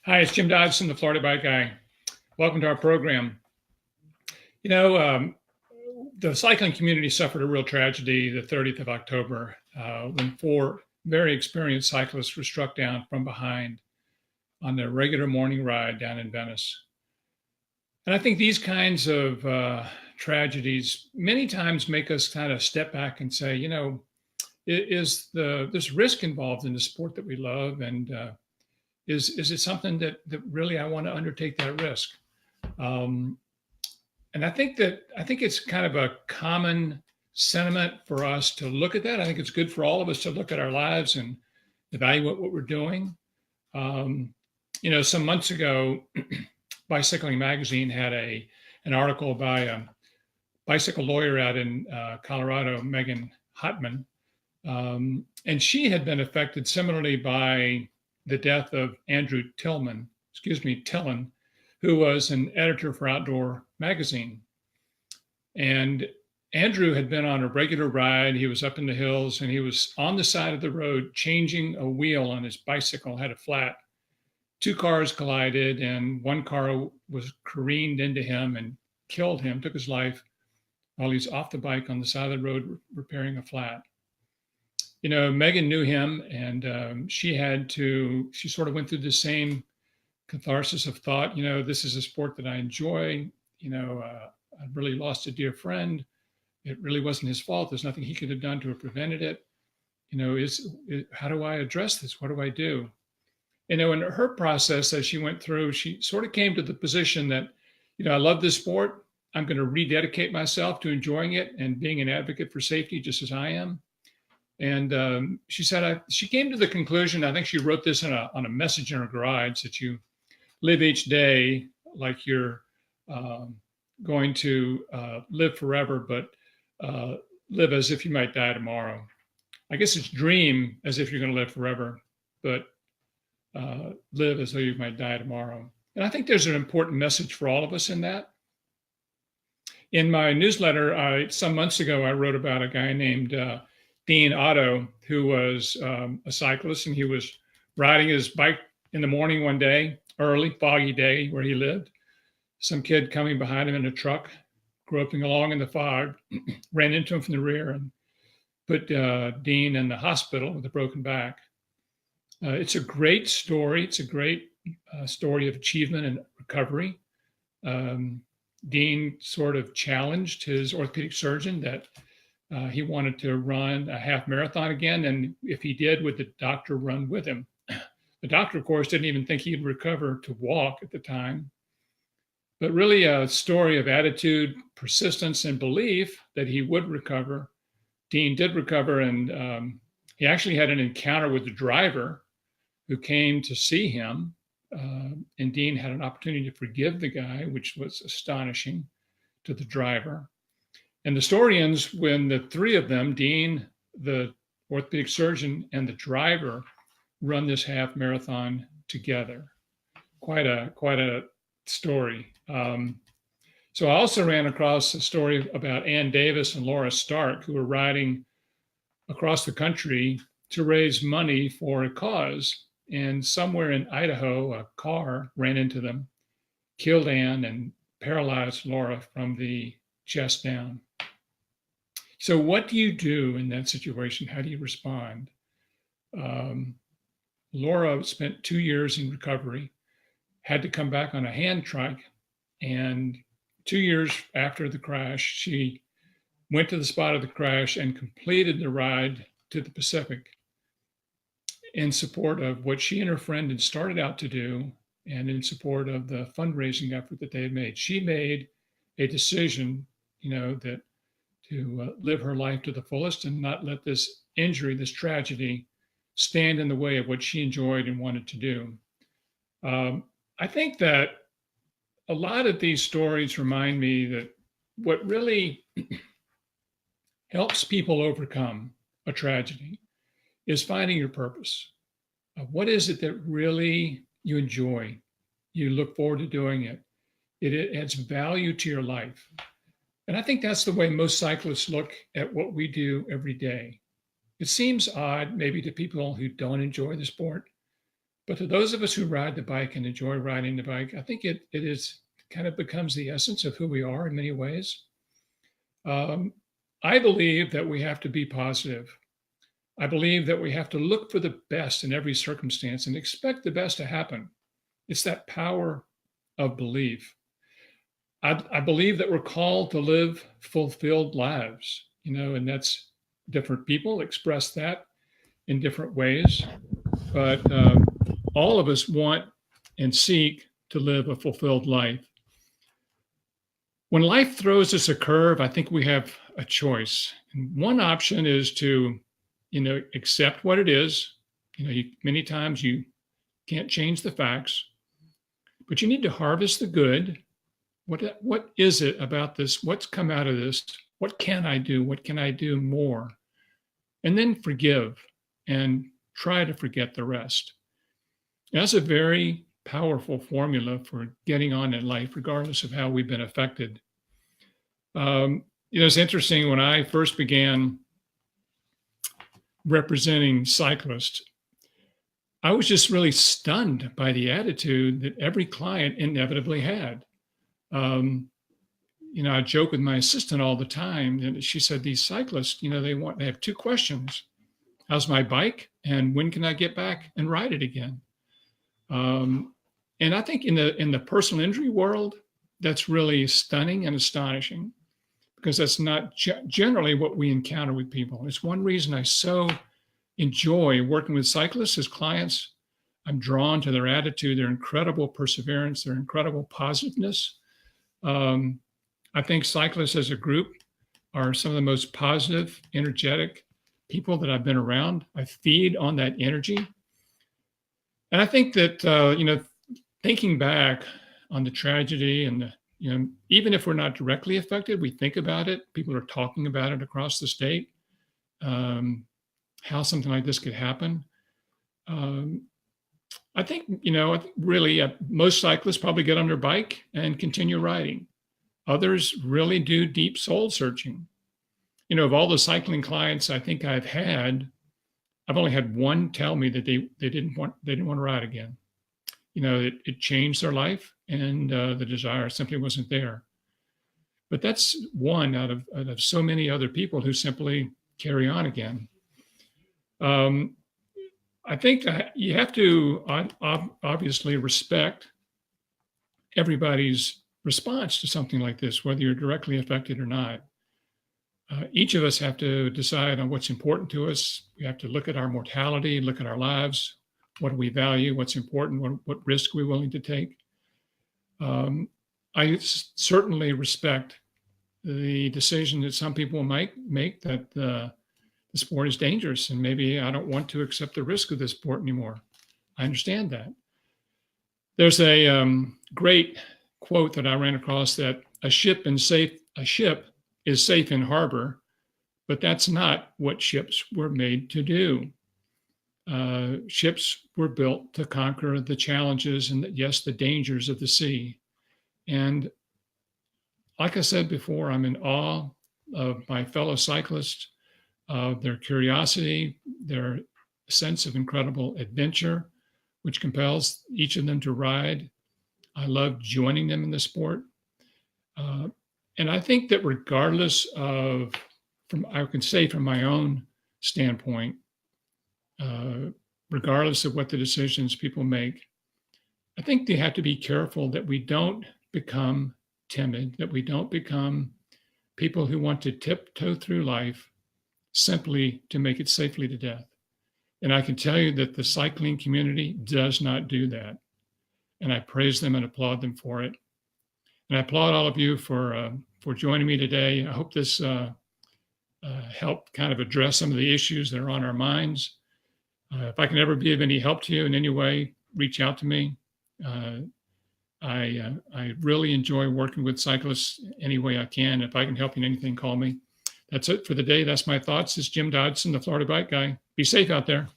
Hi, it's Jim Dodson, the Florida Bike Guy. Welcome to our program. You know, the cycling community suffered a real tragedy the 30th of October when four very experienced cyclists were struck down from behind on their regular morning ride down in Venice. And I think these kinds of tragedies many times make us kind of step back and say, there's risk involved in the sport that we love, and is it something that really I want to undertake that risk? And I think it's kind of a common sentiment for us to look at that. I think it's good for all of us to look at our lives and evaluate what we're doing. Some months ago, Bicycling Magazine had an article by a bicycle lawyer out in Colorado, Megan Hottman, and she had been affected similarly by the death of Andrew Tillman, who was an editor for Outdoor Magazine. And Andrew had been on a regular ride. He was up in the hills and he was on the side of the road changing a wheel on his bicycle, had a flat. Two cars collided and one car was careened into him and killed him, took his life while he's off the bike on the side of the road repairing a flat. Megan knew him, and she sort of went through the same catharsis of thought. This is a sport that I enjoy. I really lost a dear friend. It really wasn't his fault. There's nothing he could have done to have prevented it. How do I address this? What do I do? In her process, as she went through, she sort of came to the position that, I love this sport. I'm going to rededicate myself to enjoying it and being an advocate for safety, just as I am. And she said, she came to the conclusion, I think she wrote this on a message in her garage, that you live each day like you're going to live forever, but live as if you might die tomorrow. I guess it's dream as if you're going to live forever, but live as though you might die tomorrow. And I think there's an important message for all of us in that. In my newsletter, some months ago, I wrote about a guy named Dean Otto, who was a cyclist, and he was riding his bike in the morning one day, early, foggy day where he lived. Some kid coming behind him in a truck, groping along in the fog, ran into him from the rear and put Dean in the hospital with a broken back. It's a great story. It's a great story of achievement and recovery. Dean sort of challenged his orthopedic surgeon that he wanted to run a half marathon again. And if he did, would the doctor run with him? The doctor, of course, didn't even think he'd recover to walk at the time. But really a story of attitude, persistence, and belief that he would recover. Dean did recover, and he actually had an encounter with the driver who came to see him. And Dean had an opportunity to forgive the guy, which was astonishing to the driver. And the story ends when the three of them, Dean, the orthopedic surgeon, and the driver, run this half marathon together. Quite a story. So I also ran across a story about Ann Davis and Laura Stark, who were riding across the country to raise money for a cause. And somewhere in Idaho, a car ran into them, killed Ann, and paralyzed Laura from the chest down. So what do you do in that situation? How do you respond? Laura spent 2 years in recovery, had to come back on a hand trike, and 2 years after the crash, she went to the spot of the crash and completed the ride to the Pacific in support of what she and her friend had started out to do, and in support of the fundraising effort that they had made. She made a decision, that to live her life to the fullest and not let this injury, this tragedy, stand in the way of what she enjoyed and wanted to do. I think that a lot of these stories remind me that what really helps people overcome a tragedy is finding your purpose. What is it that really you enjoy? You look forward to doing it. It adds value to your life. And I think that's the way most cyclists look at what we do every day. It seems odd maybe to people who don't enjoy the sport, But to those of us who ride the bike and enjoy riding the bike, I think it is kind of becomes the essence of who we are in many ways. I believe that we have to be positive. I believe that we have to look for the best in every circumstance and expect the best to happen. It's that power of belief. I believe that we're called to live fulfilled lives, and that's different people express that in different ways. But all of us want and seek to live a fulfilled life. When life throws us a curve, I think we have a choice. And one option is to, accept what it is. Many times you can't change the facts, but you need to harvest the good. What is it about this? What's come out of this? What can I do? What can I do more? And then forgive and try to forget the rest. That's a very powerful formula for getting on in life, regardless of how we've been affected. It's interesting, when I first began representing cyclists, I was just really stunned by the attitude that every client inevitably had. I joke with my assistant all the time, and she said, these cyclists, they have two questions. How's my bike? And when can I get back and ride it again? And I think in the personal injury world, that's really stunning and astonishing, because that's not generally what we encounter with people. It's one reason I so enjoy working with cyclists as clients. I'm drawn to their attitude, their incredible perseverance, their incredible positiveness. I think cyclists as a group are some of the most positive, energetic people that I've been around. I feed on that energy. And I think that, thinking back on the tragedy and, even if we're not directly affected, we think about it. People are talking about it across the state, how something like this could happen. I think, really most cyclists probably get on their bike and continue riding. Others really do deep soul searching. Of all the cycling clients I think I've only had one tell me that they didn't want to ride again. It changed their life, and the desire simply wasn't there. But that's one out of so many other people who simply carry on again. I think you have to obviously respect everybody's response to something like this, whether you're directly affected or not. Each of us have to decide on what's important to us. We have to look at our mortality, look at our lives. What do we value? What's important? What risk are we willing to take? I certainly respect the decision that some people might make that the sport is dangerous, and maybe I don't want to accept the risk of this sport anymore. I understand that. There's a great quote that I ran across, that a ship is safe in harbor, but that's not what ships were made to do. Ships were built to conquer the challenges and, yes, the dangers of the sea. And like I said before, I'm in awe of my fellow cyclists, their curiosity, their sense of incredible adventure, which compels each of them to ride. I love joining them in the sport. And I think that regardless of, I can say from my own standpoint, regardless of what the decisions people make, I think they have to be careful that we don't become timid, that we don't become people who want to tiptoe through life simply to make it safely to death. And I can tell you that the cycling community does not do that. And I praise them and applaud them for it. And I applaud all of you for joining me today. I hope this helped kind of address some of the issues that are on our minds. If I can ever be of any help to you in any way, reach out to me. I really enjoy working with cyclists any way I can. If I can help you in anything, call me. That's it for the day. That's my thoughts. This is Jim Dodson, the Florida Bike Guy. Be safe out there.